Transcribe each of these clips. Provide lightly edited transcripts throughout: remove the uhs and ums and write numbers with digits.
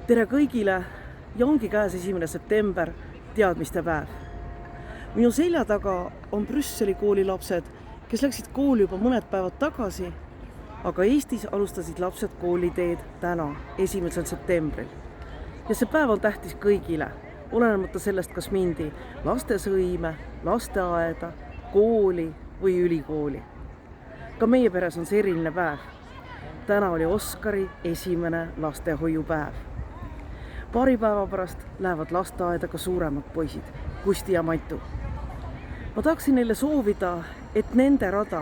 Tere kõigile ja ongi käes 1. september, teadmiste päev. Minu selja taga on Brüsseli kooli lapsed, kes läksid kooli juba mõned päevad tagasi, aga Eestis alustasid lapsed kooliteed täna, 1. septembril. Ja see päev on tähtis kõigile, olenemata sellest, kas mindi lastesõime, lasteaeda, kooli või ülikooli. Ka meie peres on see eriline päev. Täna oli Oskari esimene lastehoiupäev. Paari päeva pärast lähevad lasteaeda ka suuremad poisid, Kusti ja Matu. Ma tahaksin neile soovida, et nende rada,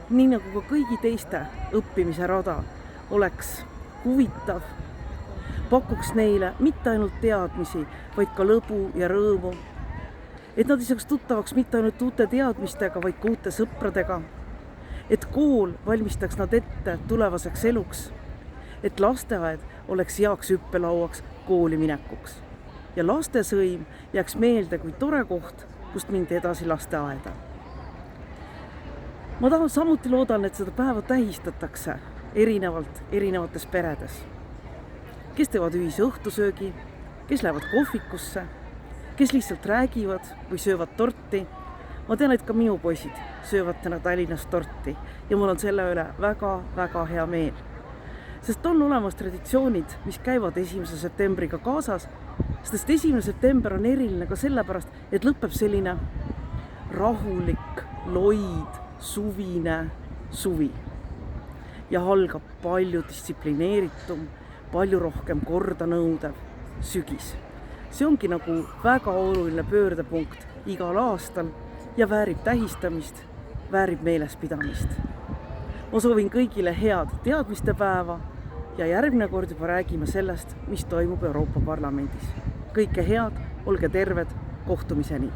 nii nagu ka kõigi teiste õppimise rada, oleks huvitav, pakuks neile mitte ainult teadmisi, vaid ka lõbu ja rõõmu. Et nad ei saaks tuttavaks mitte ainult uute teadmistega, vaid ka uute sõpradega. Et kool valmistaks nad ette tulevaseks eluks. Et lasteaed oleks heaks hüppelauaks kooli minekuks. Ja lastesõim jääks meelde kui tore koht, kust mindi edasi lasteaeda. Ma samuti loodan, et seda päeva tähistatakse erinevates peredes. Kes teevad ühise õhtusöögi, kes lähevad kohvikusse, kes lihtsalt räägivad või söövad torti. Ma tean, et ka minu poisid söövad täna Tallinnas torti ja mul on selle üle väga hea meel. Sest on olemas traditsioonid, mis käivad 1. septembriga kaasas, sest 1. september on eriline ka sellepärast, et lõpeb selline rahulik, loid, suvine suvi. Ja algab palju distsiplineeritum, palju rohkem korda nõudev sügis. See ongi nagu väga oluline pöördepunkt igal aastal ja väärib tähistamist, väärib meelespidamist. Ma soovin kõigile head teadmiste päeva ja järgmine kord juba räägime sellest, mis toimub Euroopa Parlamendis. Kõike head, olge terved, kohtumiseni!